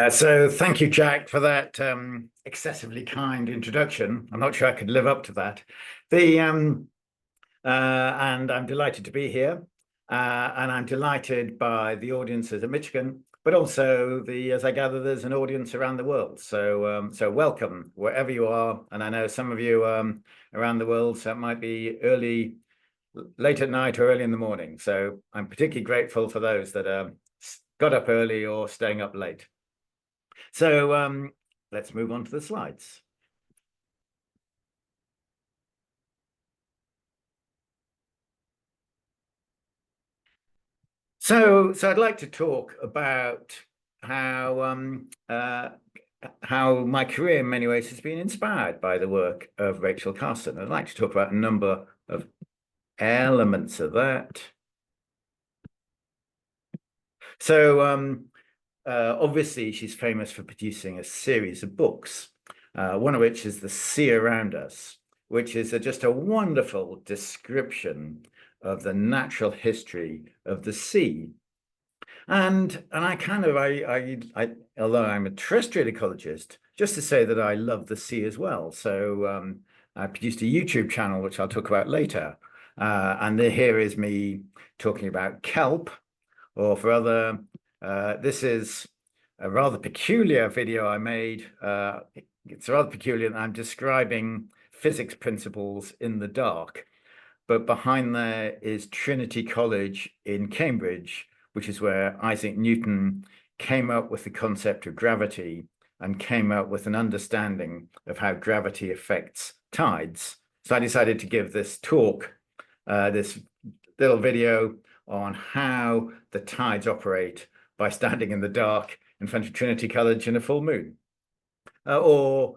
So thank you, Jack, for that excessively kind introduction. I'm not sure I could live up to that. The and I'm delighted to be here, and I'm delighted by the audiences at Michigan, but also as I gather, there's an audience around the world. So welcome wherever you are, and I know some of you around the world, so it might be late at night or early in the morning. So I'm particularly grateful for those that got up early or staying up late. So let's move on to the slides. So I'd like to talk about how how my career in many ways has been inspired by the work of Rachel Carson. I'd like to talk about a number of elements of that. So obviously she's famous for producing a series of books, one of which is The Sea Around Us, which is just a wonderful description of the natural history of the sea. And although I'm a terrestrial ecologist, just to say that I love the sea as well. So I produced a YouTube channel, which I'll talk about later. And here is me talking about kelp, or for other, this is a rather peculiar video I made. It's rather peculiar. I'm describing physics principles in the dark. But behind there is Trinity College in Cambridge, which is where Isaac Newton came up with the concept of gravity and came up with an understanding of how gravity affects tides. So I decided to give this talk, this little video on how the tides operate by standing in the dark in front of Trinity College in a full moon. Or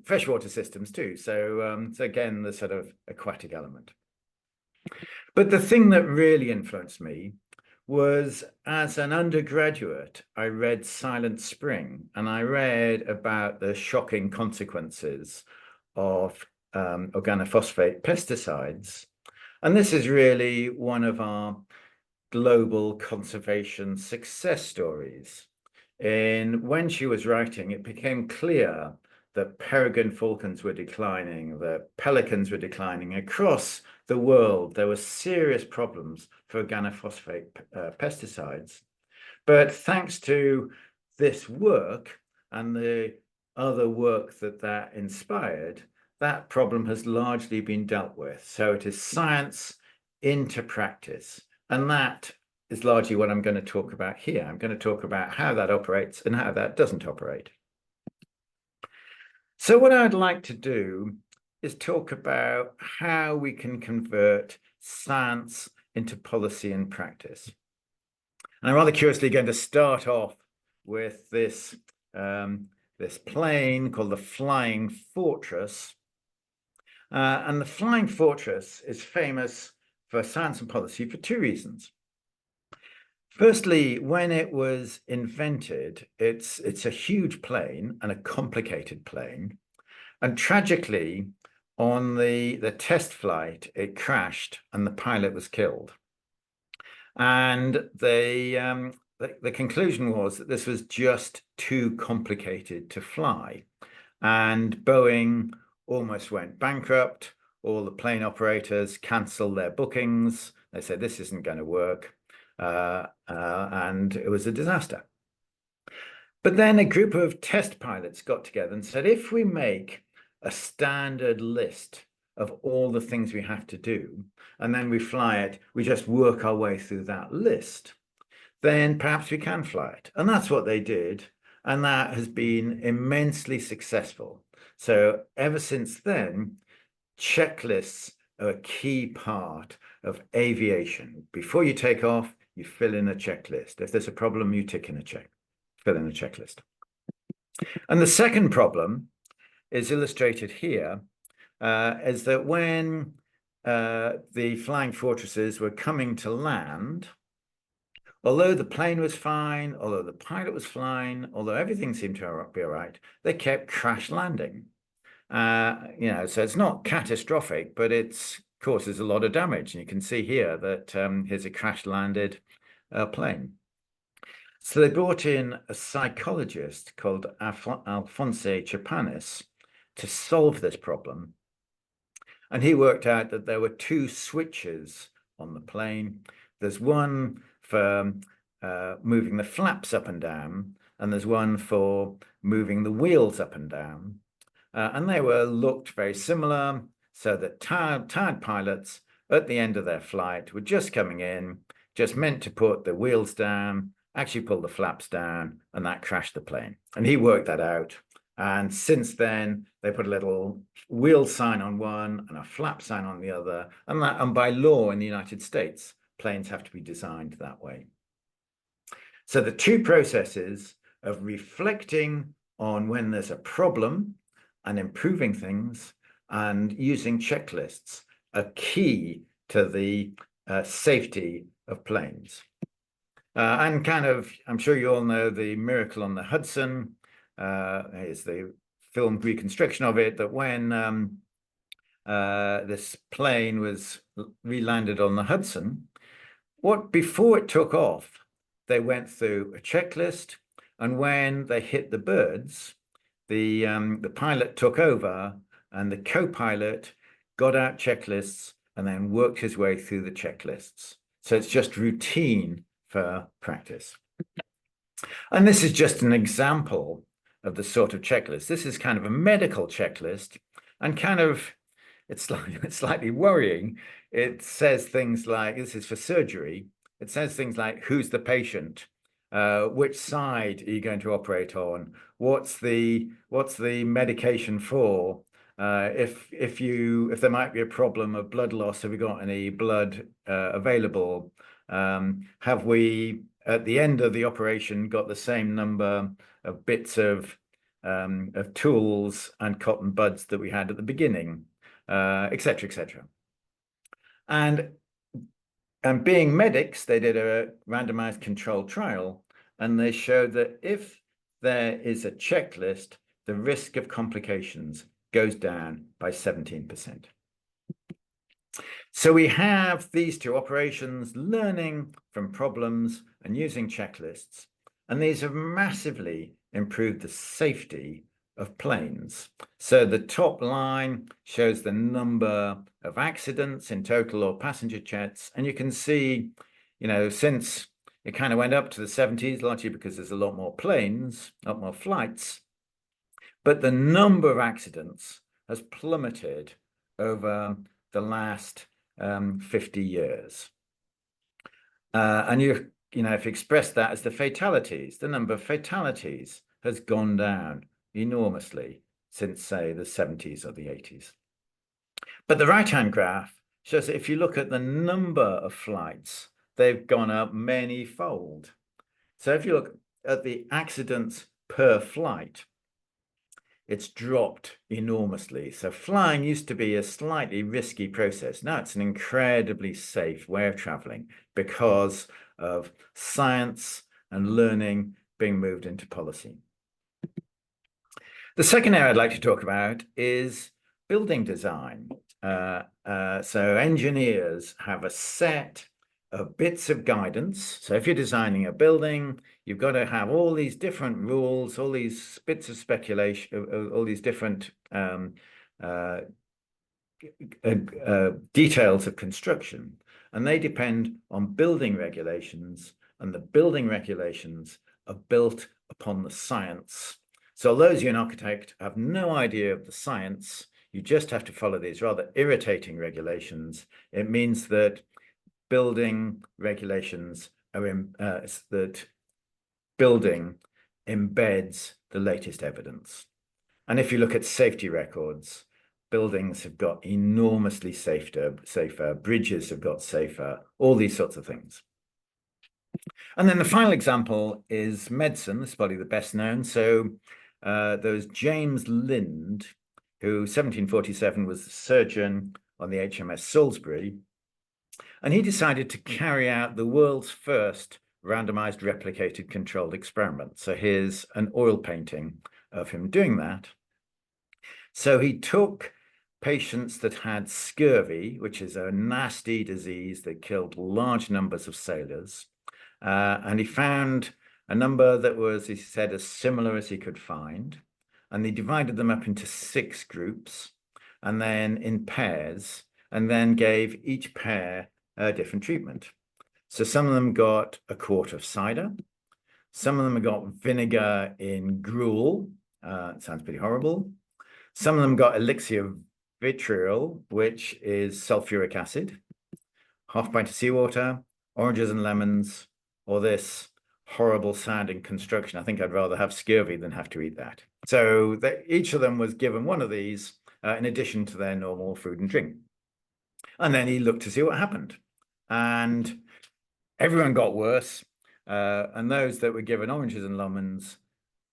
freshwater systems too. So again, the sort of aquatic element. But the thing that really influenced me was, as an undergraduate, I read Silent Spring, and I read about the shocking consequences of organophosphate pesticides. And this is really one of our global conservation success stories. And when she was writing, it became clear that peregrine falcons were declining, that pelicans were declining across the world. There were serious problems for organophosphate pesticides. But thanks to this work and the other work that inspired, that problem has largely been dealt with. So it is science into practice. And that is largely what I'm going to talk about here. I'm going to talk about how that operates and how that doesn't operate. So what I'd like to do is talk about how we can convert science into policy and practice. And I'm rather curiously going to start off with this plane called the Flying Fortress. And the Flying Fortress is famous for science and policy for two reasons. Firstly, when it was invented, it's a huge plane and a complicated plane. And tragically, on the test flight, it crashed and the pilot was killed. And the conclusion was that this was just too complicated to fly. And Boeing almost went bankrupt. All the plane operators canceled their bookings. They said, this isn't going to work. And it was a disaster. But then a group of test pilots got together and said, if we make a standard list of all the things we have to do, and then we fly it, we just work our way through that list, then perhaps we can fly it. And that's what they did. And that has been immensely successful. So ever since then, checklists are a key part of aviation. Before you take off, you fill in a checklist. If there's a problem, you fill in a checklist. And the second problem is illustrated here, is that when the flying fortresses were coming to land, although the plane was fine, although the pilot was flying, although everything seemed to be all right, they kept crash landing. So it's not catastrophic, but it causes a lot of damage. And you can see here that here's a crash landed plane. So they brought in a psychologist called Alphonse Chapanis to solve this problem. And he worked out that there were two switches on the plane. There's one for moving the flaps up and down, and there's one for moving the wheels up and down. And they were looked very similar, so that tired pilots at the end of their flight were just coming in, just meant to put the wheels down, actually pull the flaps down, and that crashed the plane. And he worked that out. And since then, they put a little wheel sign on one and a flap sign on the other. And by law in the United States, planes have to be designed that way. So the two processes of reflecting on when there's a problem and improving things and using checklists are key to the safety of planes. And I'm sure you all know the Miracle on the Hudson. Is the filmed reconstruction of it, that when this plane was re-landed on the Hudson, before it took off, they went through a checklist, and when they hit the birds, the pilot took over, and the co-pilot got out checklists and then worked his way through the checklists. So it's just routine for practice. And this is just an example of the sort of checklist. This is kind of a medical checklist, and it's slightly worrying. It says things like, this is for surgery. It says things like, who's the patient? Which side are you going to operate on? What's the medication for? If there might be a problem of blood loss, have we got any blood available? Have we, at the end of the operation, got the same number of bits of tools and cotton buds that we had at the beginning, et cetera, et cetera. And being medics, they did a randomized controlled trial, and they showed that if there is a checklist, the risk of complications goes down by 17%. So we have these two operations, learning from problems and using checklists, and these have massively improved the safety of planes. So the top line shows the number of accidents in total or passenger jets, and you can see, since it kind of went up to the 70s, largely because there's a lot more planes, a lot more flights, but the number of accidents has plummeted over the last 50 years. And if you express that as the fatalities, the number of fatalities has gone down enormously since, say, the 70s or the 80s. But the right-hand graph shows that if you look at the number of flights, they've gone up many-fold. So if you look at the accidents per flight, it's dropped enormously. So flying used to be a slightly risky process. Now it's an incredibly safe way of traveling because of science and learning being moved into policy. The second area I'd like to talk about is building design. So engineers have a set of bits of guidance. So if you're designing a building, you've got to have all these different rules, all these bits of speculation, all these different details of construction, and they depend on building regulations, and the building regulations are built upon the science. So those of you an architect have no idea of the science, you just have to follow these rather irritating regulations. It means that building regulations are that building embeds the latest evidence. And if you look at safety records, buildings have got enormously safer, bridges have got safer, all these sorts of things. And then the final example is medicine. This is probably the best known. So there was James Lind, who 1747 was the surgeon on the HMS Salisbury. And he decided to carry out the world's first randomized replicated controlled experiment. So here's an oil painting of him doing that. So he took patients that had scurvy, which is a nasty disease that killed large numbers of sailors. And he found a number that was, he said, as similar as he could find. And they divided them up into 6 groups and then in pairs, and then gave each pair a different treatment. So some of them got a quart of cider. Some of them got vinegar in gruel. It sounds pretty horrible. Some of them got elixir of vitriol, which is sulfuric acid, half pint of seawater, oranges and lemons, or this horrible sounding construction. I think I'd rather have scurvy than have to eat that. So each of them was given one of these in addition to their normal food and drink. And then he looked to see what happened. And everyone got worse. And those that were given oranges and lemons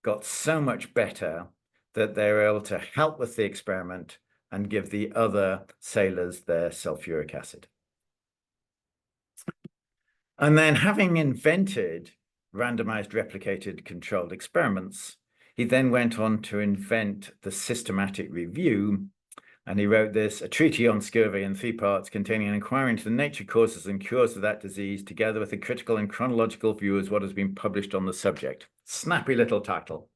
got so much better that they were able to help with the experiment and give the other sailors their sulfuric acid. And then, having invented randomized replicated controlled experiments, he then went on to invent the systematic review. And he wrote this, a treatise on scurvy in 3 parts containing an inquiry into the nature, causes and cures of that disease, together with a critical and chronological view as what has been published on the subject. Snappy little title.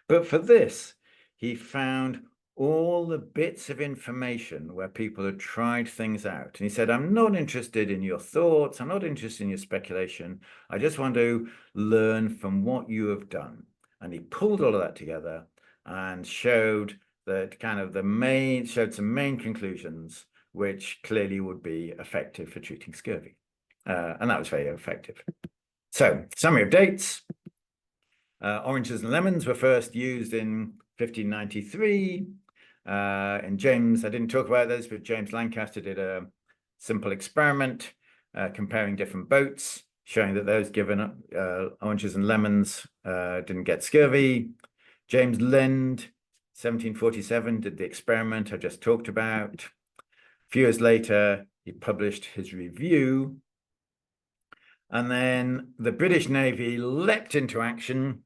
But for this, he found all the bits of information where people had tried things out. And he said, I'm not interested in your thoughts. I'm not interested in your speculation. I just want to learn from what you have done. And he pulled all of that together and showed that showed some main conclusions, which clearly would be effective for treating scurvy. And that was very effective. So, summary of dates. Oranges and lemons were first used in 1593. And James, I didn't talk about this, but James Lancaster did a simple experiment comparing different boats, showing that those given oranges and lemons didn't get scurvy. James Lind, 1747, did the experiment I just talked about. A few years later, he published his review. And then the British Navy leapt into action.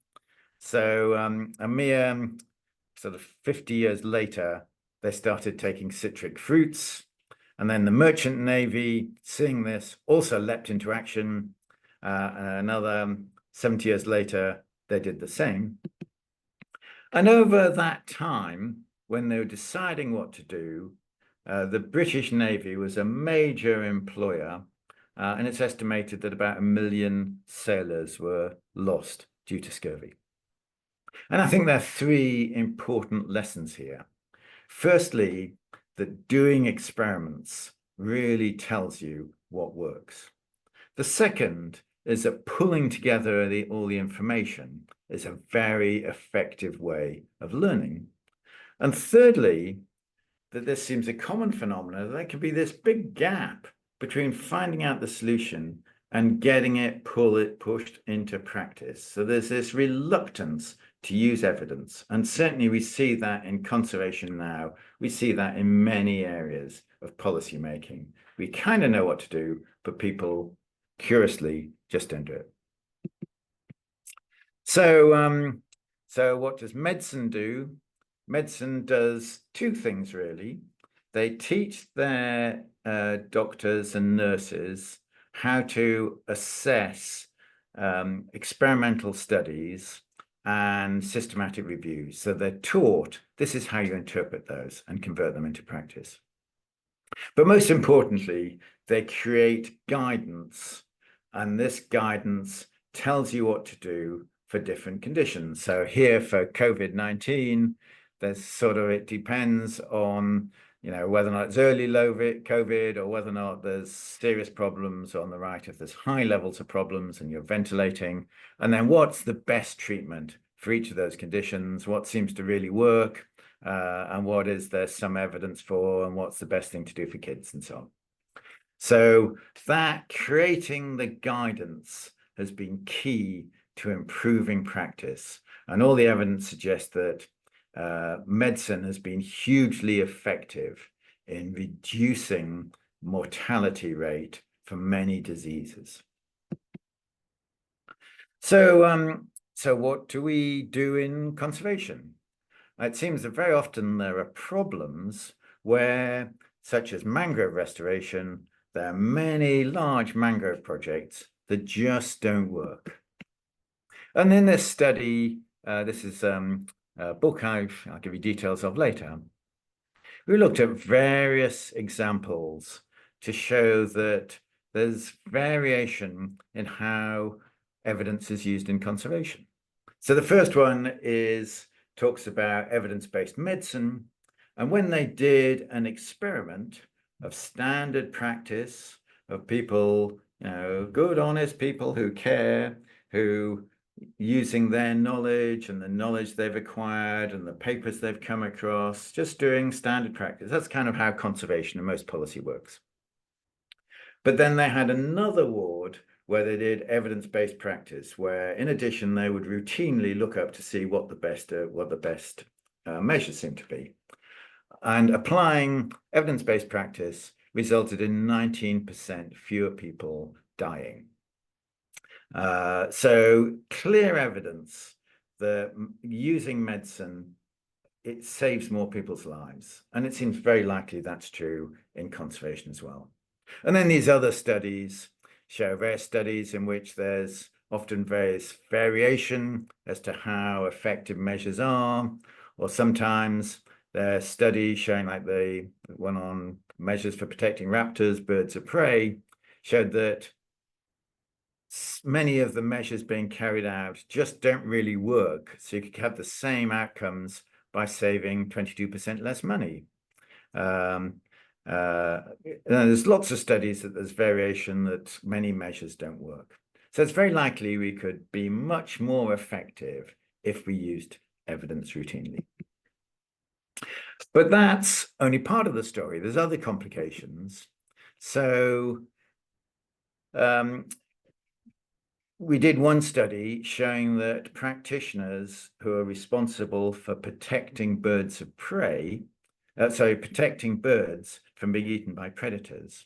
So a mere sort of 50 years later, they started taking citric fruits. And then the Merchant Navy, seeing this, also leapt into action. Another 70 years later, they did the same. And over that time, when they were deciding what to do, the British Navy was a major employer, and it's estimated that about 1 million sailors were lost due to scurvy. And I think there are 3 important lessons here. Firstly, that doing experiments really tells you what works. The second is that pulling together all the information is a very effective way of learning. And thirdly, that this seems a common phenomenon, there can be this big gap between finding out the solution and getting it pushed into practice. So there's this reluctance to use evidence. And certainly we see that in conservation now. We see that in many areas of policy making. We kind of know what to do, but people curiously just don't do it. So, so what does medicine do? Medicine does 2 things, really. They teach their doctors and nurses how to assess experimental studies and systematic reviews. So they're taught, this is how you interpret those and convert them into practice. But most importantly, they create guidance, and this guidance tells you what to do for different conditions. So here for COVID-19, there's it depends on, whether or not it's early COVID or whether or not there's serious problems on the right, if there's high levels of problems and you're ventilating, and then what's the best treatment for each of those conditions, what seems to really work, and what is there some evidence for, and what's the best thing to do for kids and so on. So that creating the guidance has been key to improving practice. And all the evidence suggests that medicine has been hugely effective in reducing mortality rate for many diseases. So, so what do we do in conservation? It seems that very often there are problems where, such as mangrove restoration, there are many large mangrove projects that just don't work. And in this study, this is a book I'll give you details of later. We looked at various examples to show that there's variation in how evidence is used in conservation. So the first one talks about evidence-based medicine. And when they did an experiment of standard practice of people, good, honest people who care, who using their knowledge and the knowledge they've acquired and the papers they've come across, just doing standard practice. That's kind of how conservation and most policy works. But then they had another ward where they did evidence-based practice, where in addition, they would routinely look up to see what the best measures seem to be. And applying evidence-based practice resulted in 19% fewer people dying. So clear evidence that using medicine, it saves more people's lives. And it seems very likely that's true in conservation as well. And then these other studies show various studies in which there's often various variation as to how effective measures are, or sometimes there's studies showing, like the one on measures for protecting raptors, birds of prey, showed that many of the measures being carried out just don't really work. So you could have the same outcomes by saving 22% less money. There's lots of studies that there's variation, that many measures don't work. So it's very likely we could be much more effective if we used evidence routinely. But that's only part of the story. There's other complications. So we did one study showing that practitioners who are responsible for protecting birds of prey, protecting birds from being eaten by predators,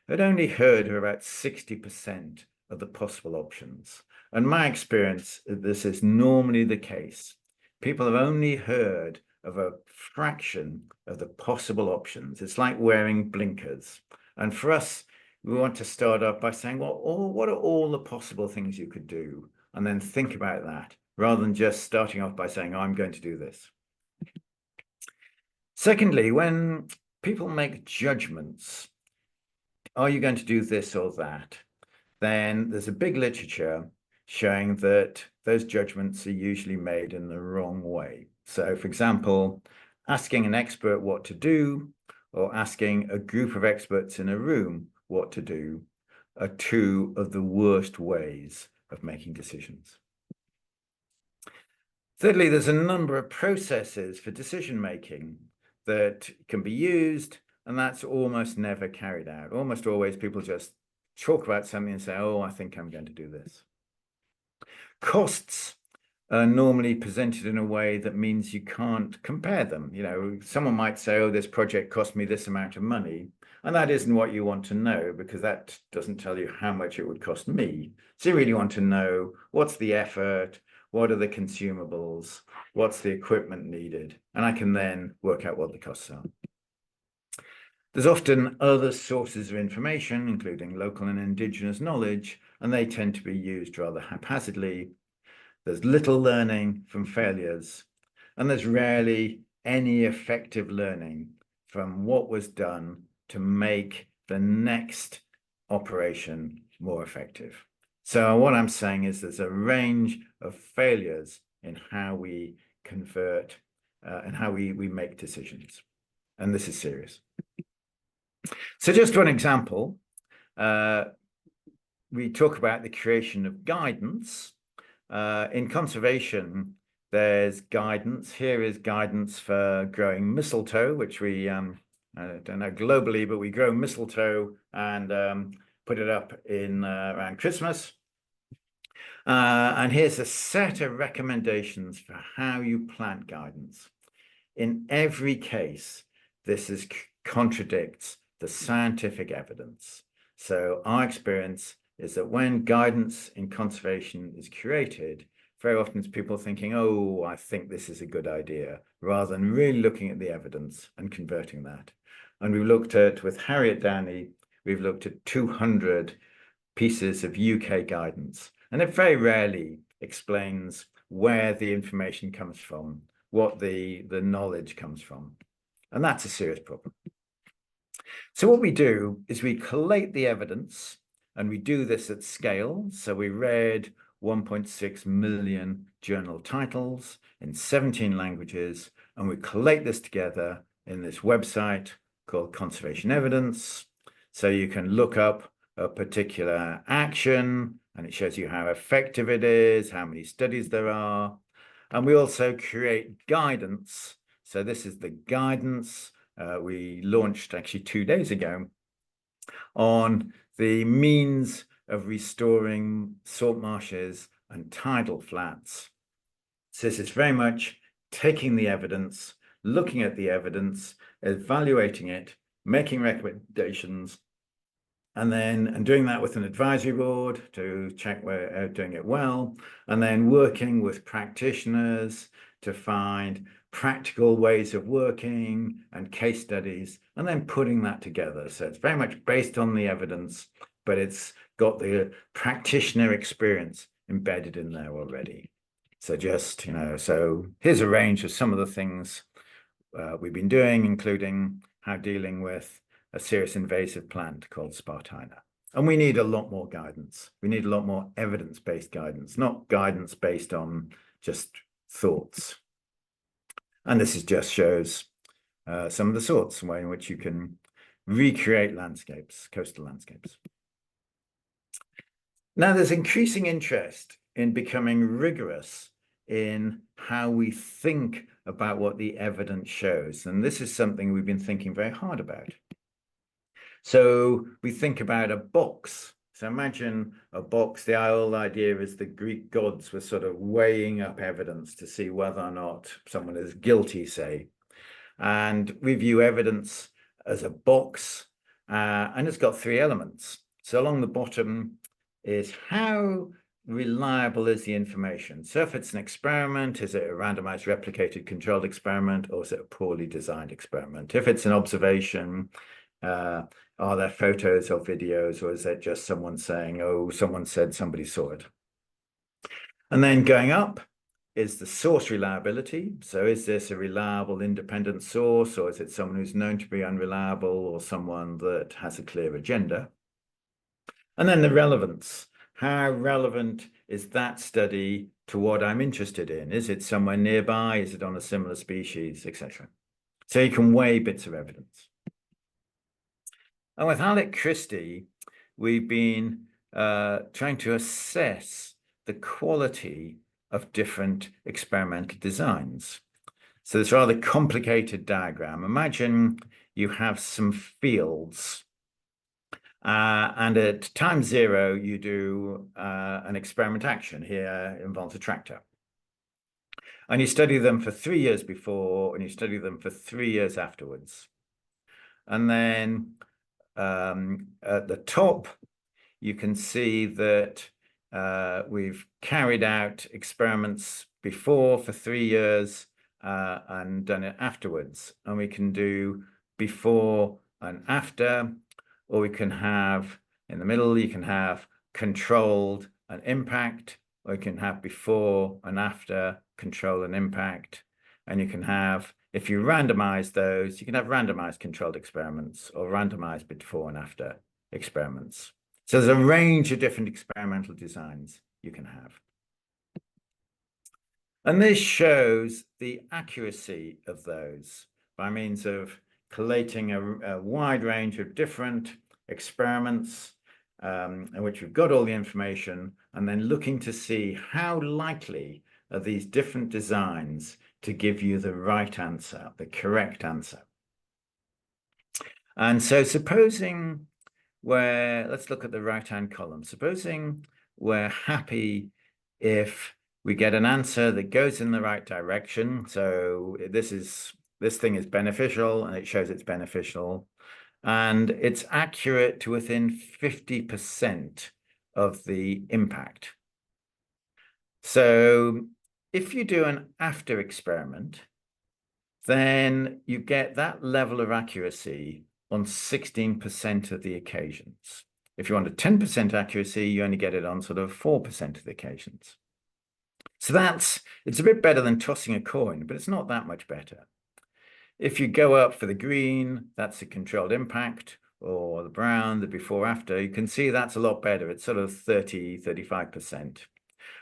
had only heard of about 60% of the possible options. And my experience, this is normally the case. People have only heard of a fraction of the possible options. It's like wearing blinkers. And for us, we want to start off by saying, well, what are all the possible things you could do? And then think about that, rather than just starting off by saying, I'm going to do this. Secondly, when people make judgments, are you going to do this or that? Then there's a big literature showing that those judgments are usually made in the wrong way. So, for example, asking an expert what to do, or asking a group of experts in a room what to do, are two of the worst ways of making decisions. Thirdly, there's a number of processes for decision making that can be used, and that's almost never carried out. Almost always people just talk about something and say, oh, I think I'm going to do this. Costs are normally presented in a way that means you can't compare them. Someone might say, oh, this project cost me this amount of money. And that isn't what you want to know, because that doesn't tell you how much it would cost me. So you really want to know, what's the effort? What are the consumables? What's the equipment needed? And I can then work out what the costs are. There's often other sources of information, including local and indigenous knowledge, and they tend to be used rather haphazardly. There's little learning from failures, and there's rarely any effective learning from what was done to make the next operation more effective. So what I'm saying is there's a range of failures in how we convert and how we make decisions. And this is serious. So just one example, we talk about the creation of guidance. In conservation, there's guidance. Here is guidance for growing mistletoe, which we, I don't know globally, but we grow mistletoe and put it up in around Christmas. And here's a set of recommendations for how you plant guidance. In every case, this contradicts the scientific evidence. So our experience is that when guidance in conservation is created, very often it's people thinking, oh, I think this is a good idea, rather than really looking at the evidence and converting that. And we've looked at, with Harriet Downey, we've looked at 200 pieces of UK guidance. And it very rarely explains where the information comes from, what the knowledge comes from. And that's a serious problem. So what we do is we collate the evidence, and we do this at scale. So we read 1.6 million journal titles in 17 languages, and we collate this together in this website called Conservation Evidence. So you can look up a particular action, and it shows you how effective it is, how many studies there are. And we also create guidance. So this is the guidance we launched actually 2 days ago on the means of restoring salt marshes and tidal flats. So this is very much taking the evidence, looking at the evidence, evaluating it, making recommendations, and doing that with an advisory board to check we're doing it well, and then working with practitioners to find practical ways of working and case studies, and then putting that together. So it's very much based on the evidence, but it's got the practitioner experience embedded in there already. So just, so here's a range of some of the things we've been doing, including how dealing with a serious invasive plant called Spartina. And we need a lot more guidance. We need a lot more evidence-based guidance, not guidance based on just thoughts. And this just shows some of the sorts of way in which you can recreate landscapes, coastal landscapes. Now, there's increasing interest in becoming rigorous in how we think about what the evidence shows. And this is something we've been thinking very hard about. So we think about a box. So imagine a box. The whole idea is the Greek gods were sort of weighing up evidence to see whether or not someone is guilty, say. And we view evidence as a box, and it's got 3 elements. So along the bottom is how reliable is the information? So if it's an experiment, is it a randomized replicated controlled experiment, or is it a poorly designed experiment? If it's an observation, are there photos or videos, or is it just someone saying, oh, someone said somebody saw it? And then going up is the source reliability. So is this a reliable independent source, or is it someone who's known to be unreliable, or someone that has a clear agenda? And then the relevance. How relevant is that study to what I'm interested in? Is it somewhere nearby? Is it on a similar species, etc.? So you can weigh bits of evidence. And with Alec Christie, we've been trying to assess the quality of different experimental designs. So this rather complicated diagram. Imagine you have some fields, and at time 0, you do an experiment action. Here involves a tractor. And you study them for 3 years before, and you study them for 3 years afterwards. And then at the top, you can see that we've carried out experiments before for 3 years and done it afterwards. And we can do before and after, or we can have in the middle, you can have controlled and impact, or you can have before and after control and impact. And you can have, if you randomize those, you can have randomized controlled experiments or randomized before and after experiments. So there's a range of different experimental designs you can have. And this shows the accuracy of those by means of collating a wide range of different experiments in which we've got all the information, and then looking to see how likely are these different designs to give you the right answer, the correct answer. And so supposing let's look at the right-hand column. Supposing we're happy if we get an answer that goes in the right direction. So this thing is beneficial, and it shows it's beneficial, and it's accurate to within 50% of the impact. So if you do an after experiment, then you get that level of accuracy on 16% of the occasions. If you want a 10% accuracy, you only get it on sort of 4% of the occasions. So it's a bit better than tossing a coin, but it's not that much better. If you go up for the green, that's a controlled impact, or the brown, the before after, you can see that's a lot better. It's sort of 30, 35%.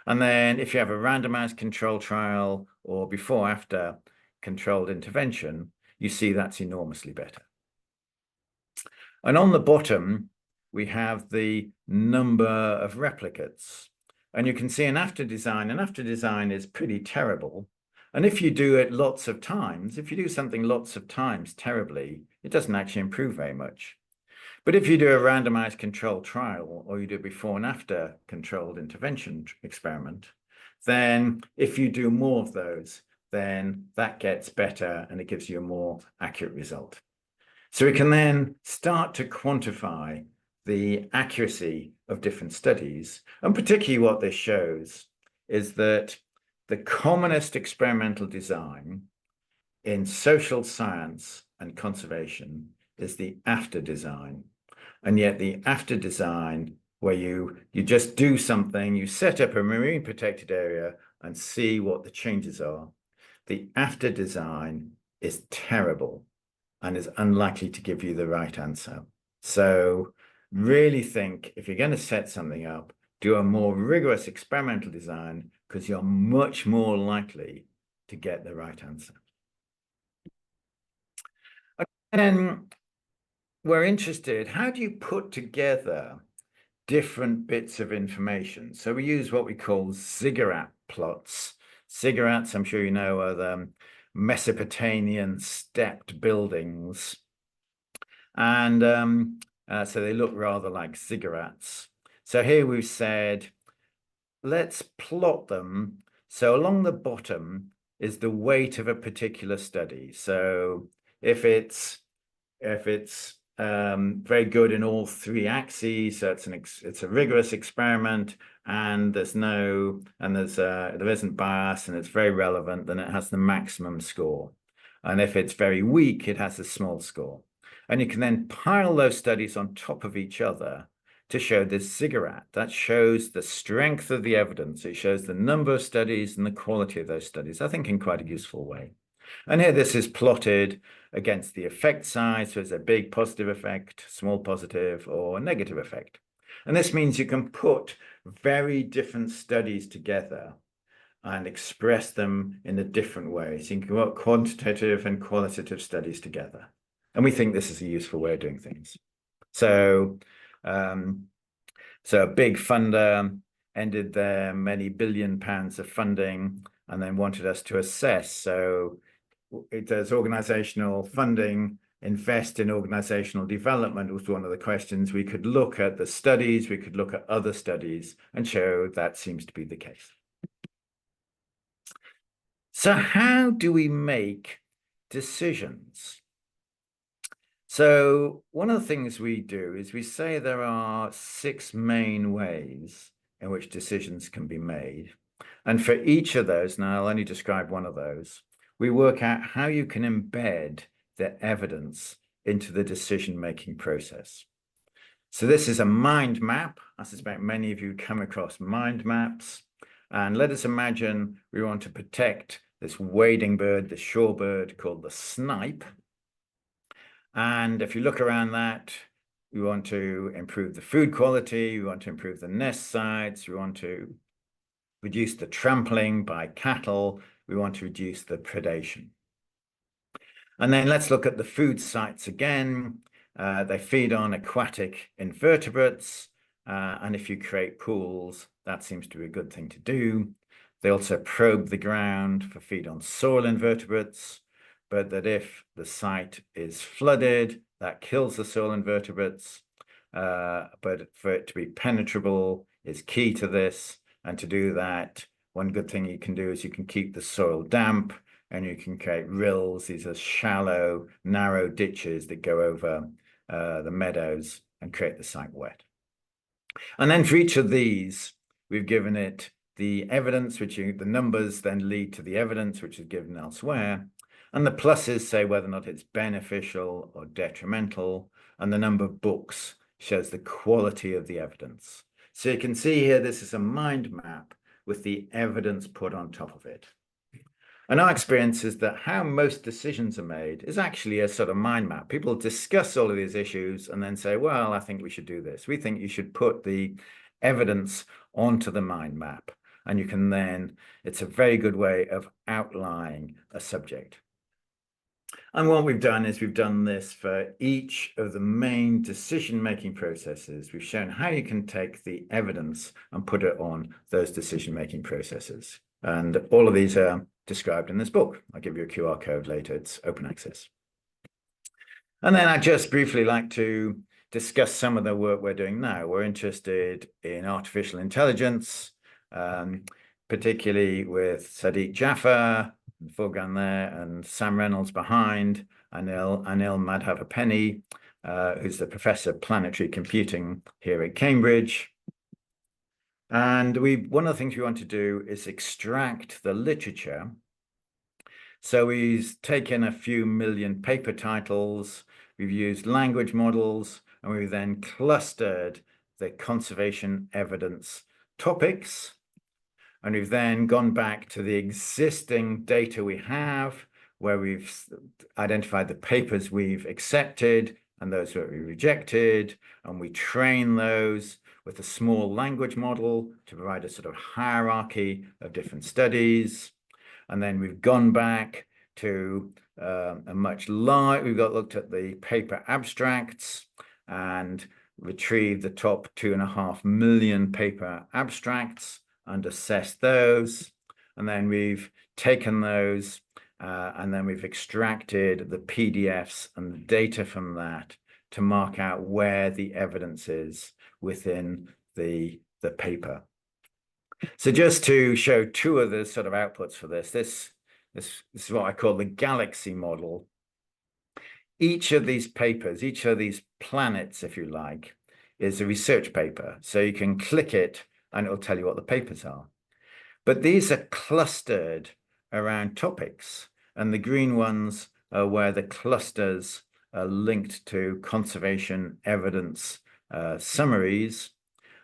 And then if you have a randomized control trial or before after controlled intervention, you see that's enormously better. And on the bottom, we have the number of replicates. And you can see an after design is pretty terrible. And if you do it lots of times, if you do something lots of times terribly, it doesn't actually improve very much. But if you do a randomized controlled trial or you do a before and after controlled intervention experiment, then if you do more of those, then that gets better and it gives you a more accurate result. So we can then start to quantify the accuracy of different studies. And particularly what this shows is that the commonest experimental design in social science and conservation is the after design. And yet the after design, where you just do something, you set up a marine protected area and see what the changes are. The after design is terrible and is unlikely to give you the right answer. So really think if you're going to set something up, do a more rigorous experimental design because you're much more likely to get the right answer. And we're interested, how do you put together different bits of information? So we use what we call ziggurat plots. Ziggurats, I'm sure you know, are the Mesopotamian stepped buildings. And so they look rather like ziggurats. So here we've said, let's plot them. So along the bottom is the weight of a particular study. So if it's very good in all three axes, so it's a rigorous experiment, and there isn't bias, and it's very relevant, then it has the maximum score. And if it's very weak, it has a small score. And you can then pile those studies on top of each other to show this ziggurat. That shows the strength of the evidence. It shows the number of studies and the quality of those studies, I think in quite a useful way. And here this is plotted against the effect size. So it's a big positive effect, small positive, or negative effect. And this means you can put very different studies together and express them in a different way. So you can put quantitative and qualitative studies together. And we think this is a useful way of doing things. So, so a big funder ended their many billion pounds of funding and then wanted us to assess. So does organizational funding invest in organizational development was one of the questions. We could look at the studies, we could look at other studies and show that seems to be the case. So how do we make decisions? So one of the things we do is we say there are 6 main ways in which decisions can be made. And for each of those, and I'll only describe one of those, we work out how you can embed the evidence into the decision-making process. So this is a mind map. I suspect many of you come across mind maps. And let us imagine we want to protect this wading bird, the shorebird called the snipe. And if you look around that, we want to improve the food quality, we want to improve the nest sites, we want to reduce the trampling by cattle, we want to reduce the predation. And then let's look at the food sites again. They feed on aquatic invertebrates, and if you create pools, that seems to be a good thing to do. They also probe the ground for feed on soil invertebrates, but that if the site is flooded, that kills the soil invertebrates. But for it to be penetrable is key to this. And to do that, one good thing you can do is you can keep the soil damp and you can create rills. These are shallow, narrow ditches that go over the meadows and create the site wet. And then for each of these, we've given it the evidence, the numbers then lead to the evidence, which is given elsewhere. And the pluses say whether or not it's beneficial or detrimental. And the number of books shows the quality of the evidence. So you can see here, this is a mind map with the evidence put on top of it. And our experience is that how most decisions are made is actually a sort of mind map. People discuss all of these issues and then say, well, I think we should do this. We think you should put the evidence onto the mind map. And you can then, it's a very good way of outlining a subject. And what we've done is we've done this for each of the main decision-making processes. We've shown how you can take the evidence and put it on those decision-making processes. And all of these are described in this book. I'll give you a QR code later. It's open access. And then I'd just briefly like to discuss some of the work we're doing now. We're interested in artificial intelligence, particularly with Sadiq Jaffer, in the foreground there, and Sam Reynolds behind, Anil Madhavapeni, who's the professor of planetary computing here at Cambridge. And one of the things we want to do is extract the literature. So we've taken a few million paper titles, we've used language models, and we've then clustered the conservation evidence topics. And we've then gone back to the existing data we have, where we've identified the papers we've accepted and those that we rejected, and we train those with a small language model to provide a sort of hierarchy of different studies. And then we've gone back to we've looked at the paper abstracts and retrieved the top 2.5 million paper abstracts and assessed those. And then we've taken those and then we've extracted the PDFs and the data from that to mark out where the evidence is within the paper. So just to show two of the sort of outputs for this is what I call the galaxy model. Each of these papers, each of these planets, if you like, is a research paper. So you can click it and it'll tell you what the papers are. But these are clustered around topics, and the green ones are where the clusters are linked to conservation evidence summaries.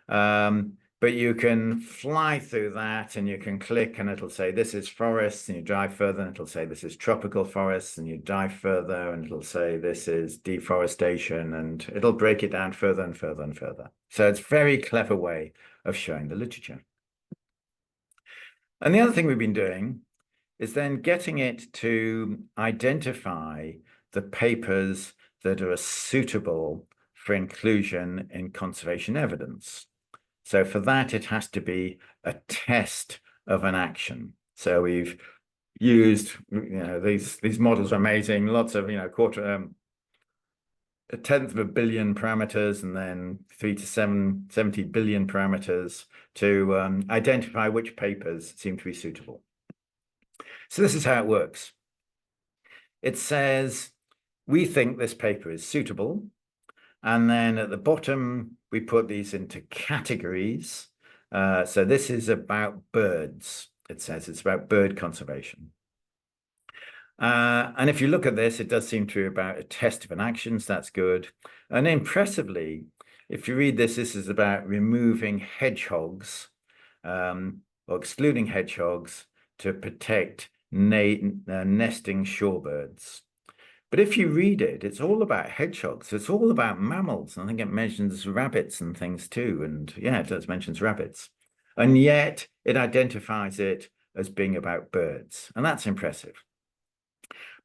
But you can fly through that and you can click and it'll say this is forests, and you drive further and it'll say this is tropical forests, and you dive further and it'll say this is deforestation, and it'll break it down further and further and further. So it's a very clever way of showing the literature. And the other thing we've been doing is then getting it to identify the papers that are suitable for inclusion in conservation evidence. So for that, it has to be a test of an action. So we've used, these models are amazing, lots of, a tenth of a billion parameters, and then 3 to 70 billion parameters to identify which papers seem to be suitable. So this is how it works. It says, we think this paper is suitable. And then at the bottom, we put these into categories. So this is about birds. It says it's about bird conservation. And if you look at this, it does seem to be about a test of an action, so that's good. And impressively, if you read this, this is about removing hedgehogs or excluding hedgehogs to protect nesting shorebirds. But if you read it, it's all about hedgehogs. It's all about mammals. I think it mentions rabbits and things too. And yeah, it does mention rabbits. And yet it identifies it as being about birds. And that's impressive.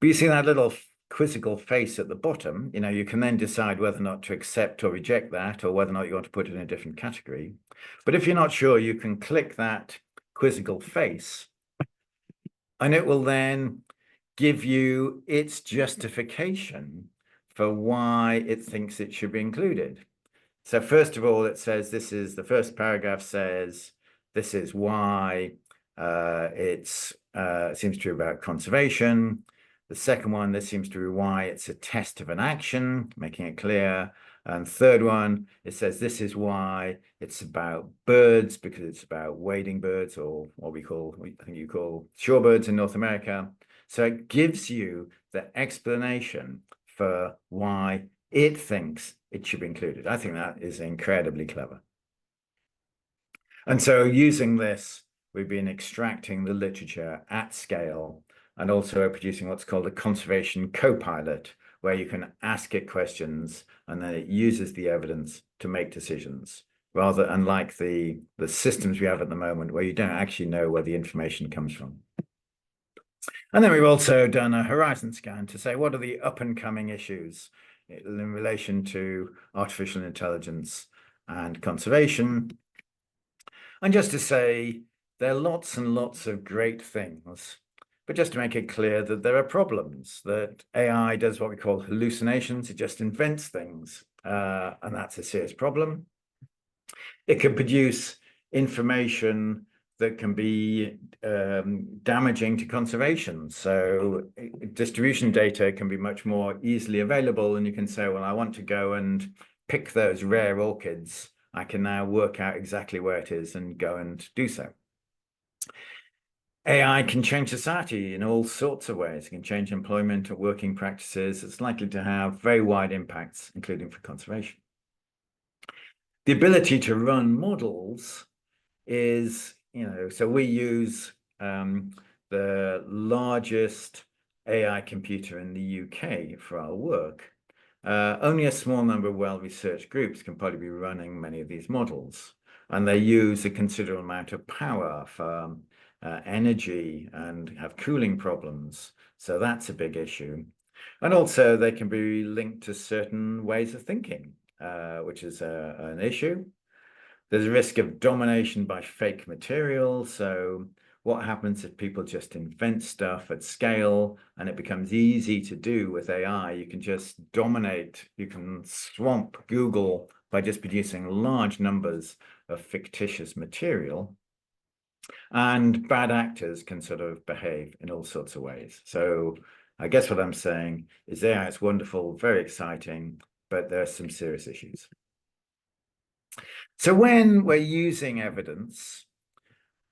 But you see that little quizzical face at the bottom, you can then decide whether or not to accept or reject that, or whether or not you want to put it in a different category. But if you're not sure, you can click that quizzical face, and it will then give you its justification for why it thinks it should be included. So first of all, it says the first paragraph says, this is why it seems to be about conservation. The second one, this seems to be why it's a test of an action, making it clear. And third one, it says this is why it's about birds, because it's about wading birds, or what I think you call shorebirds in North America. So it gives you the explanation for why it thinks it should be included. I think that is incredibly clever. And so using this we've been extracting the literature at scale and also producing what's called a conservation co-pilot, where you can ask it questions and then it uses the evidence to make decisions, rather unlike the systems we have at the moment where you don't actually know where the information comes from. And then we've also done a horizon scan to say, what are the up and coming issues in relation to artificial intelligence and conservation? And just to say, there are lots and lots of great things, but just to make it clear that there are problems, that AI does what we call hallucinations. It just invents things, and that's a serious problem. It can produce information that can be damaging to conservation. So distribution data can be much more easily available, and you can say, well, I want to go and pick those rare orchids. I can now work out exactly where it is and go and do so. AI can change society in all sorts of ways. It can change employment or working practices. It's likely to have very wide impacts, including for conservation. The ability to run models is, so we use the largest AI computer in the UK for our work. Only a small number of well-researched groups can probably be running many of these models, and they use a considerable amount of power for energy and have cooling problems. So that's a big issue. And also they can be linked to certain ways of thinking, which is an issue. There's a risk of domination by fake material. So what happens if people just invent stuff at scale and it becomes easy to do with AI? You can just dominate, you can swamp Google by just producing large numbers of fictitious material. And bad actors can sort of behave in all sorts of ways. So I guess what I'm saying is AI is wonderful, very exciting, but there are some serious issues. So when we're using evidence,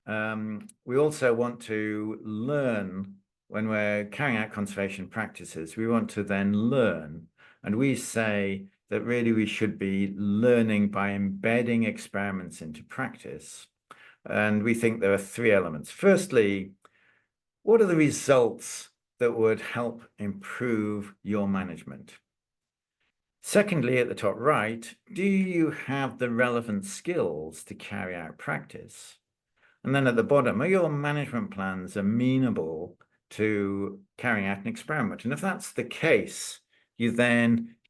we also want to learn. When we're carrying out conservation practices, we want to then learn. And we say that really we should be learning by embedding experiments into practice. And we think there are three elements. Firstly, what are the results that would help improve your management? Secondly, at the top right, do you have the relevant skills to carry out practice? And then at the bottom, are your management plans amenable to carrying out an experiment? And if that's the case,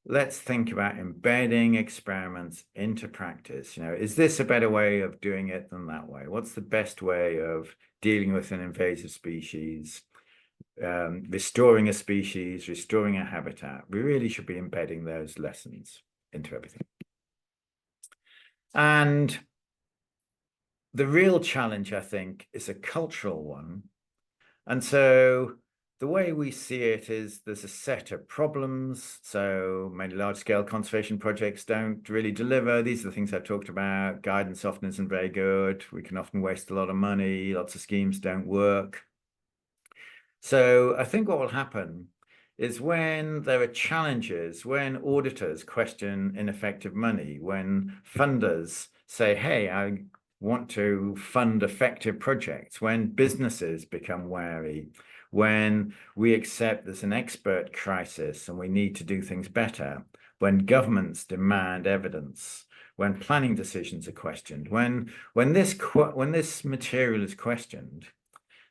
let's think about embedding experiments into practice. Is this a better way of doing it than that way? What's the best way of dealing with an invasive species? Restoring a species, restoring a habitat. We really should be embedding those lessons into everything. And the real challenge, I think, is a cultural one. And so the way we see it is there's a set of problems. So many large-scale conservation projects don't really deliver. These are the things I've talked about. Guidance often isn't very good. We can often waste a lot of money. Lots of schemes don't work. So I think what will happen is when there are challenges, when auditors question ineffective money, when funders say, hey, I want to fund effective projects, when businesses become wary, when we accept there's an expert crisis and we need to do things better, when governments demand evidence, when planning decisions are questioned, when this material is questioned,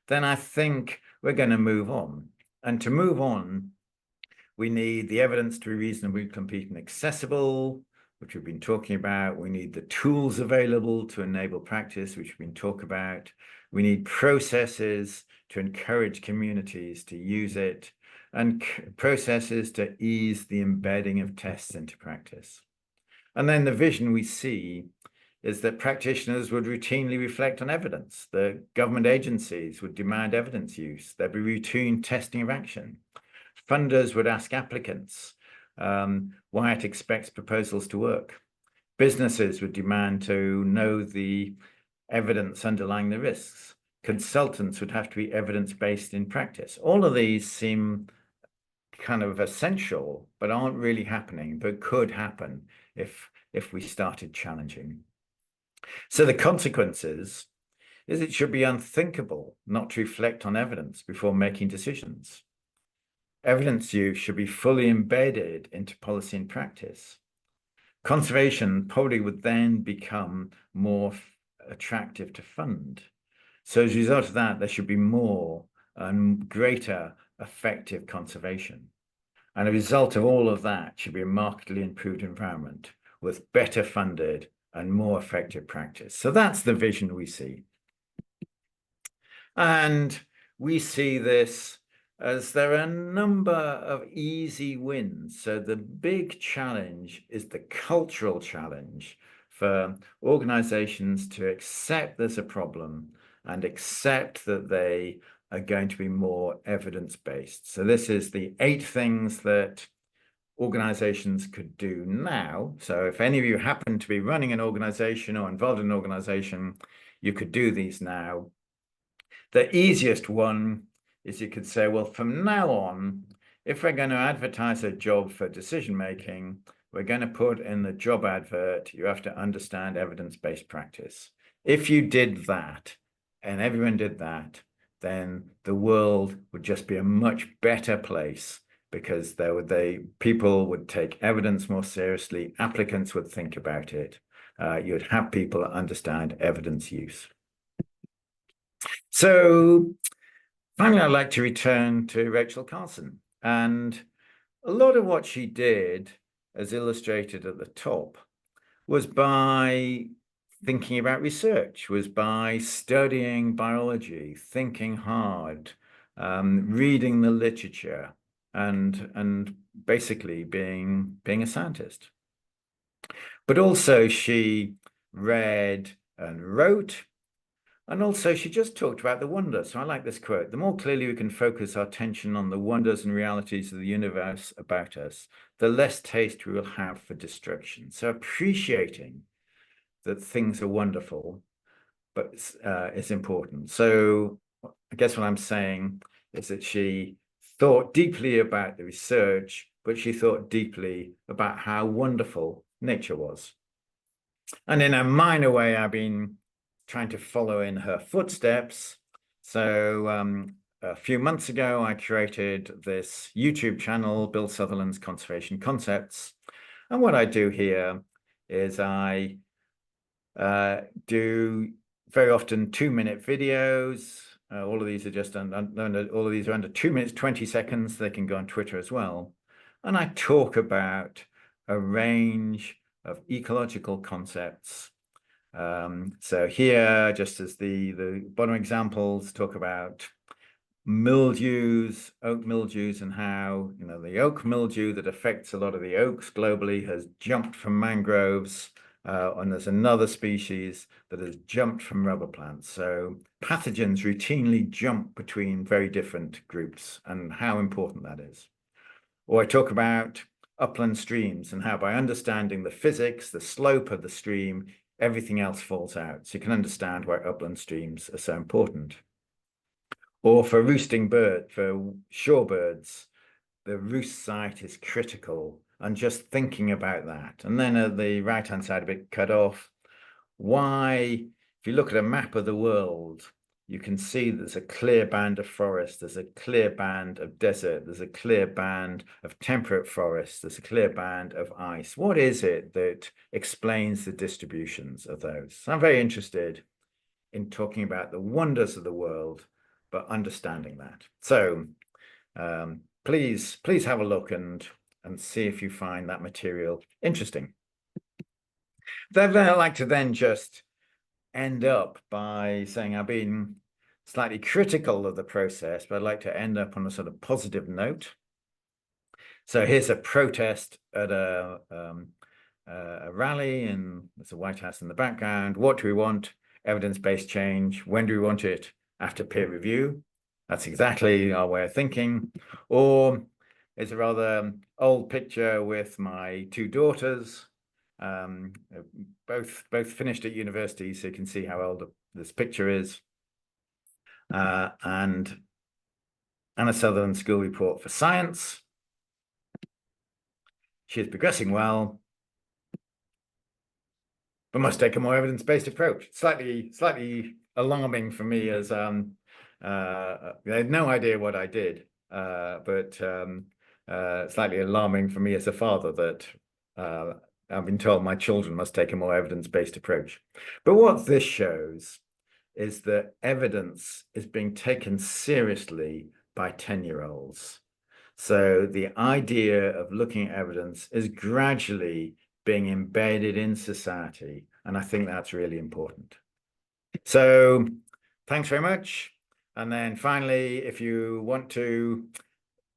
then I think we're going to move on. And to move on, we need the evidence to be reasonably complete and accessible, which we've been talking about. We need the tools available to enable practice, which we've been talking about. We need processes to encourage communities to use it, and processes to ease the embedding of tests into practice. And then the vision we see is that practitioners would routinely reflect on evidence. The government agencies would demand evidence use. There'd be routine testing of action. Funders would ask applicants why it expects proposals to work. Businesses would demand to know the evidence underlying the risks. Consultants would have to be evidence-based in practice. All of these seem kind of essential, but aren't really happening, but could happen if we started challenging. So the consequences is it should be unthinkable not to reflect on evidence before making decisions. Evidence use should be fully embedded into policy and practice. Conservation probably would then become more attractive to fund. So as a result of that, there should be more and greater effective conservation. And a result of all of that should be a markedly improved environment with better funded and more effective practice. So that's the vision we see. And we see this as there are a number of easy wins. So the big challenge is the cultural challenge for organizations to accept there's a problem and accept that they are going to be more evidence-based. So this is the 8 things that organizations could do now. So if any of you happen to be running an organization or involved in an organization, you could do these now. The easiest one is you could say, well, from now on, if we're going to advertise a job for decision making, we're going to put in the job advert, you have to understand evidence-based practice. If you did that, and everyone did that, then the world would just be a much better place, because people would take evidence more seriously, applicants would think about it. You'd have people understand evidence use. So finally, I'd like to return to Rachel Carson. And a lot of what she did, as illustrated at the top, was by thinking about research, was by studying biology, thinking hard, reading the literature, and basically being a scientist. But also she read and wrote. And also, she just talked about the wonder. So I like this quote: the more clearly we can focus our attention on the wonders and realities of the universe about us, the less taste we will have for destruction. So appreciating that things are wonderful, but it's important. So I guess what I'm saying is that she thought deeply about the research, but she thought deeply about how wonderful nature was. And in a minor way, I've been trying to follow in her footsteps. So a few months ago, I created this YouTube channel, Bill Sutherland's Conservation Concepts. And what I do here is I do very often 2-minute videos. All of these are just all of these are under 2 minutes, 20 seconds. They can go on Twitter as well. And I talk about a range of ecological concepts. So here, just as the bottom examples, talk about mildews, oak mildews, and how, the oak mildew that affects a lot of the oaks globally has jumped from mangroves, and there's another species that has jumped from rubber plants. So pathogens routinely jump between very different groups, and how important that is. Or I talk about upland streams and how, by understanding the physics, the slope of the stream, everything else falls out. So you can understand why upland streams are so important. Or for roosting birds, for shorebirds, the roost site is critical, and just thinking about that. And then at the right-hand side, a bit cut off, why, if you look at a map of the world, you can see there's a clear band of forest, there's a clear band of desert, there's a clear band of temperate forests, there's a clear band of ice. What is it that explains the distributions of those? So I'm very interested in talking about the wonders of the world, but understanding that. So please have a look and see if you find that material interesting. Then I'd like to then just end up by saying I've been slightly critical of the process, but I'd like to end up on a sort of positive note. So here's a protest at a rally, and there's a White House in the background. What do we want? Evidence-based change. When do we want it? After peer review. That's exactly our way of thinking. Or it's a rather old picture with my 2 daughters. Both finished at university, so you can see how old this picture is. And Anna Sutherland School Report for Science. She is progressing well, but must take a more evidence-based approach. Slightly alarming for me as they had no idea what I did, but slightly alarming for me as a father that I've been told my children must take a more evidence-based approach. But what this shows is that evidence is being taken seriously by 10-year-olds. So the idea of looking at evidence is gradually being embedded in society, and I think that's really important. So thanks very much. And then finally, if you want to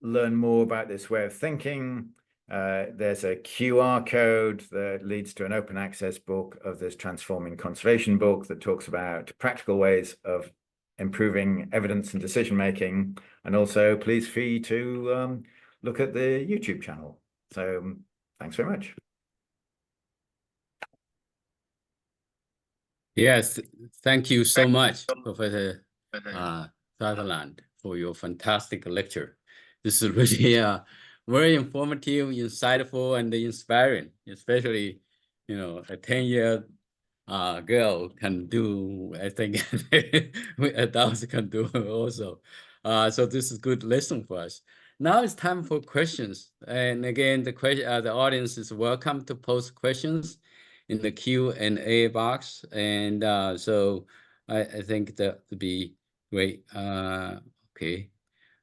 learn more about this way of thinking, there's a QR code that leads to an open access book of this Transforming Conservation book that talks about practical ways of improving evidence and decision making. And also, please feel free to look at the YouTube channel. So thanks very much. Yes, thank you so much, Professor Sutherland, for your fantastic lecture. This is really very informative, insightful, and inspiring, especially, a 10-year girl can do, I think adults can do also. So this is a good lesson for us. Now it's time for questions. And again, the audience is welcome to post questions in the Q&A box. And so I think that would be great. Okay.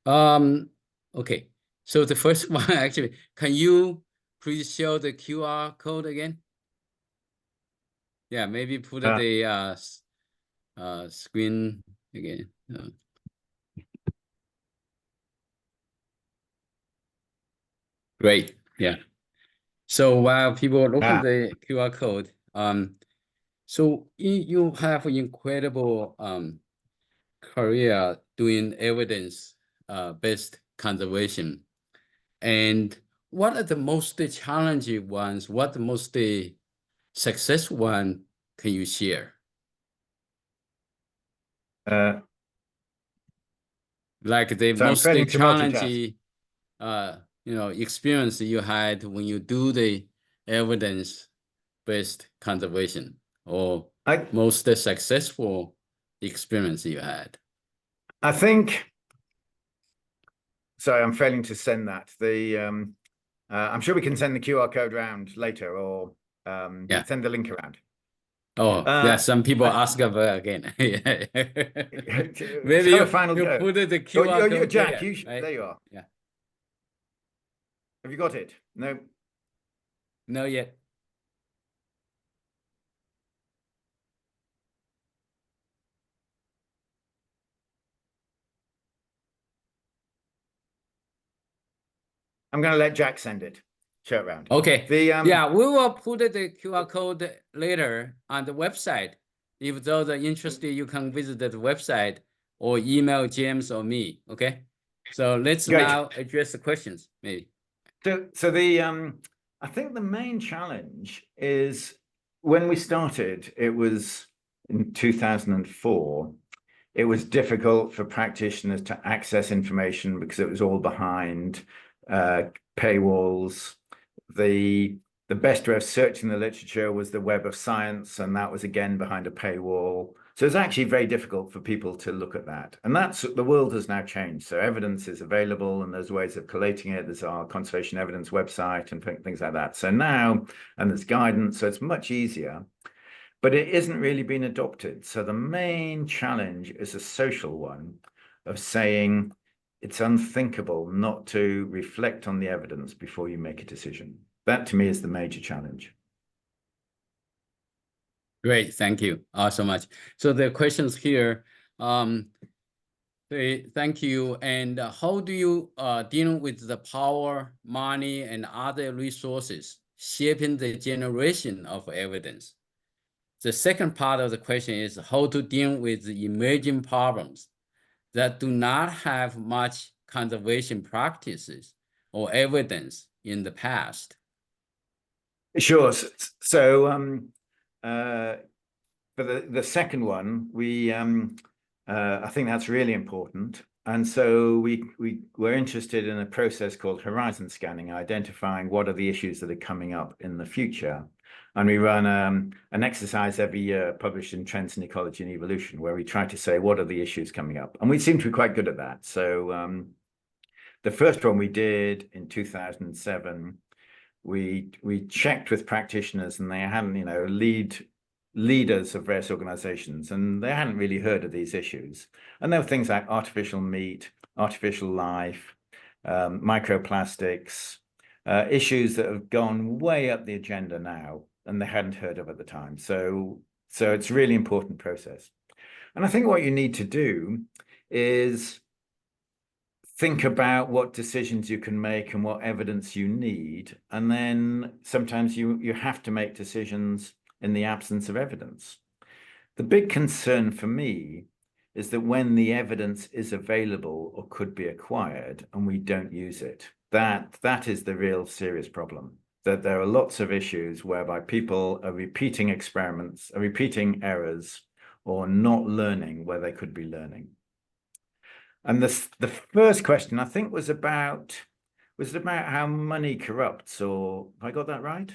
Okay. So the first one, actually, can you please show the QR code again? Yeah, maybe put the screen again. Great. Yeah. So while people look at the QR code, so you have an incredible career doing evidence based conservation. And what are the most challenging ones? What the most successful one can you share? Like the most challenging experience you had when you do the evidence-based conservation, or most successful experience you had? I think, sorry, I'm failing to send that. I'm sure we can send the QR code around later, or send the link around. Oh, yeah, some people ask about again. Maybe you final go. Put the QR code Jack, there, right? There you are. Yeah. Have you got it? No. No yet. I'm going to let Jack send it. Show it around. Okay. Yeah, we will put the QR code later on the website. If those are interested, you can visit the website or email James or me. Okay. So let's now address the questions, maybe. So I think the main challenge is when we started, it was in 2004. It was difficult for practitioners to access information because it was all behind paywalls. The best way of searching the literature was the Web of Science, and that was again behind a paywall. So it's actually very difficult for people to look at that. And the world has now changed. So evidence is available and there's ways of collating it. There's our conservation evidence website and things like that. So now, and there's guidance, so it's much easier, but it isn't really been adopted. So the main challenge is a social one of saying it's unthinkable not to reflect on the evidence before you make a decision. That to me is the major challenge. Great, thank you so much. So the questions here, thank you. And how do you deal with the power, money, and other resources shaping the generation of evidence? The second part of the question is how to deal with the emerging problems that do not have much conservation practices or evidence in the past. Sure. So for the second one, I think that's really important. And so we're interested in a process called horizon scanning, identifying what are the issues that are coming up in the future. And we run an exercise every year published in Trends in Ecology and Evolution, where we try to say, what are the issues coming up? And we seem to be quite good at that. So the first one we did in 2007, we checked with practitioners, and they hadn't, leaders of various organizations, and they hadn't really heard of these issues. And there were things like artificial meat, artificial life, microplastics, issues that have gone way up the agenda now, and they hadn't heard of at the time. So it's a really important process. And I think what you need to do is think about what decisions you can make and what evidence you need. And then sometimes you have to make decisions in the absence of evidence. The big concern for me is that when the evidence is available or could be acquired and we don't use it, that is the real serious problem. That there are lots of issues whereby people are repeating experiments, are repeating errors, or not learning where they could be learning. And the first question, I think, was it about how money corrupts, or have I got that right?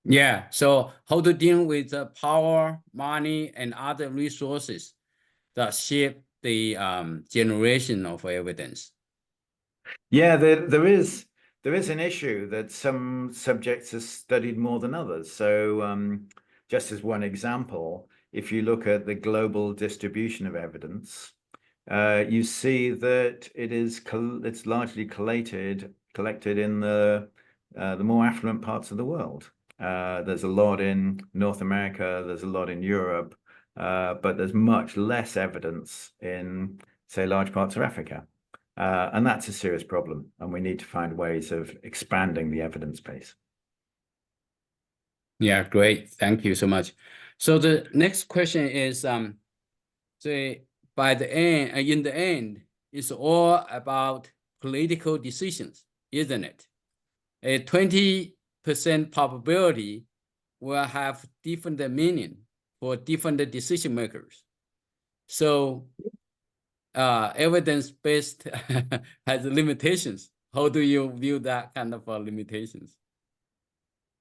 Yeah, so how to deal with the power, money, and other resources that shape the generation of evidence. Yeah, there is an issue that some subjects are studied more than others. So just as one example, if you look at the global distribution of evidence, you see that it's largely collected in the more affluent parts of the world. There's a lot in North America, there's a lot in Europe, but there's much less evidence in, say, large parts of Africa. And that's a serious problem, and we need to find ways of expanding the evidence base. Yeah, great. Thank you so much. So the next question is, by the end, in the end, it's all about political decisions, isn't it? A 20% probability will have different meaning for different decision makers. So evidence-based has limitations. How do you view that kind of limitations?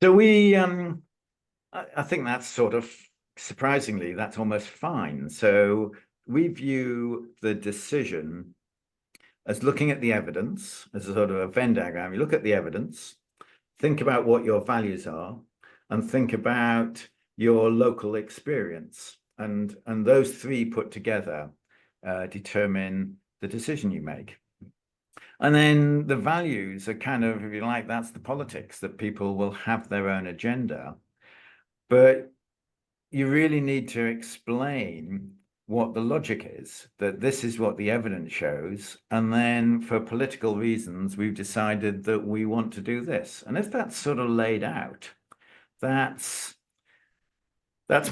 So I think that's sort of, surprisingly, that's almost fine. So we view the decision as looking at the evidence, as a sort of a Venn diagram. You look at the evidence, think about what your values are, and think about your local experience. And those three put together determine the decision you make. And then the values are kind of, if you like, that's the politics, that people will have their own agenda. But you really need to explain what the logic is, that this is what the evidence shows. And then for political reasons, we've decided that we want to do this. And if that's sort of laid out, that's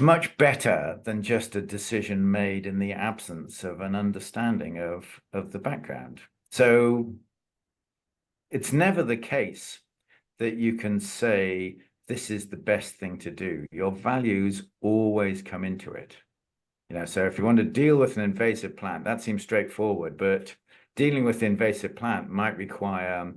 much better than just a decision made in the absence of an understanding of the background. So it's never the case that you can say, this is the best thing to do. Your values always come into it. So if you want to deal with an invasive plant, that seems straightforward, but dealing with the invasive plant might require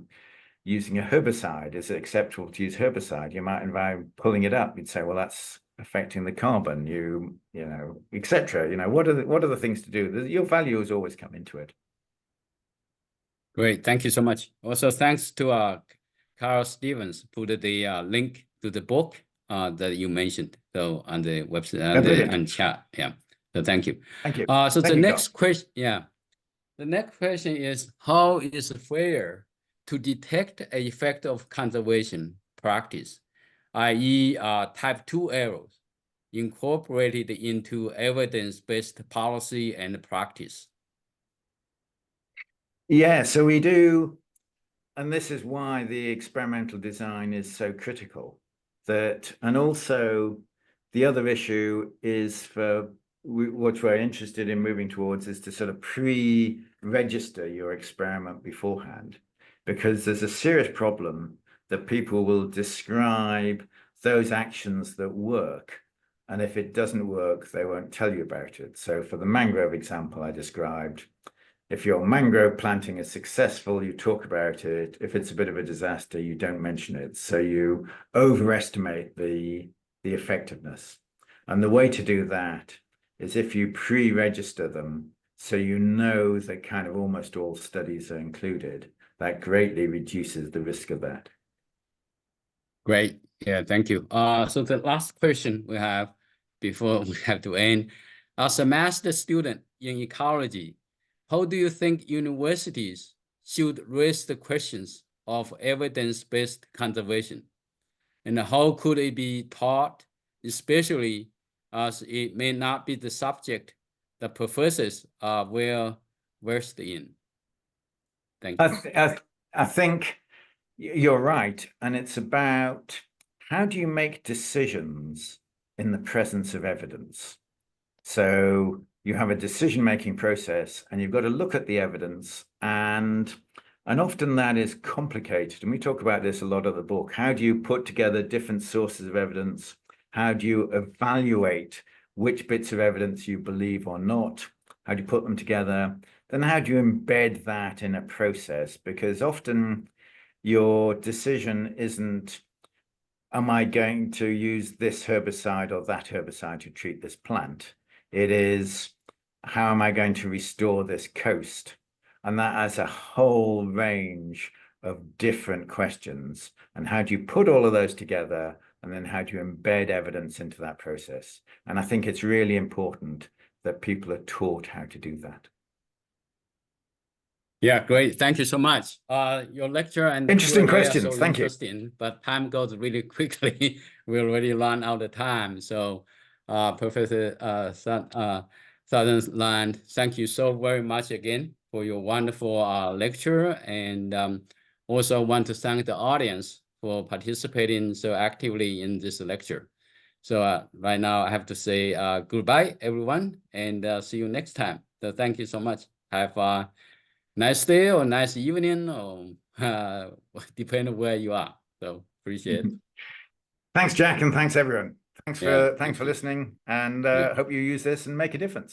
using a herbicide. Is it acceptable to use herbicide? You might, by pulling it up, you'd say, well, that's affecting the carbon, etc. What are the things to do? Your values always come into it. Great, thank you so much. Also, thanks to Carl Stevens put the link to the book that you mentioned, so on the website and chat. Yeah, so thank you. Thank you. So the next question, the next question is, how is it fair to detect an effect of conservation practice, i.e. type 2 errors, incorporated into evidence-based policy and practice? Yeah, so we do, and this is why the experimental design is so critical. And also the other issue is what we're interested in moving towards is to sort of pre-register your experiment beforehand, because there's a serious problem that people will describe those actions that work, and if it doesn't work, they won't tell you about it. So for the mangrove example I described, if your mangrove planting is successful, you talk about it. If it's a bit of a disaster, you don't mention it. So you overestimate the the effectiveness. And the way to do that is if you pre-register them, so you know that kind of almost all studies are included, that greatly reduces the risk of that. Great. Yeah, thank you. So the last question we have before we have to end. As a master student in ecology, how do you think universities should raise the questions of evidence-based conservation? And how could it be taught, especially as it may not be the subject that professors are well versed in? Thank you. I think you're right. And it's about how do you make decisions in the presence of evidence? So you have a decision-making process and you've got to look at the evidence, and often that is complicated. And we talk about this a lot of the book. How do you put together different sources of evidence? How do you evaluate which bits of evidence you believe or not? How do you put them together? Then how do you embed that in a process? Because often your decision isn't, am I going to use this herbicide or that herbicide to treat this plant? It is, how am I going to restore this coast? And that has a whole range of different questions. And how do you put all of those together? And then how do you embed evidence into that process? And I think it's really important that people are taught how to do that. Yeah, great. Thank you so much. Your lecture and interesting Q&A questions. are so Thank interesting, but time goes really quickly. We already run out of time. So, Professor Sutherland, thank you so very much again for your wonderful lecture, and also want to thank the audience for participating so actively in this lecture. So right now I have to say goodbye, everyone, and see you next time. So thank you so much. Have a nice day or nice evening, or depending on where you are. So appreciate it. Thanks, Jack, and thanks everyone. Thanks Yeah, for listening, and Yeah. hope you use this and make a difference.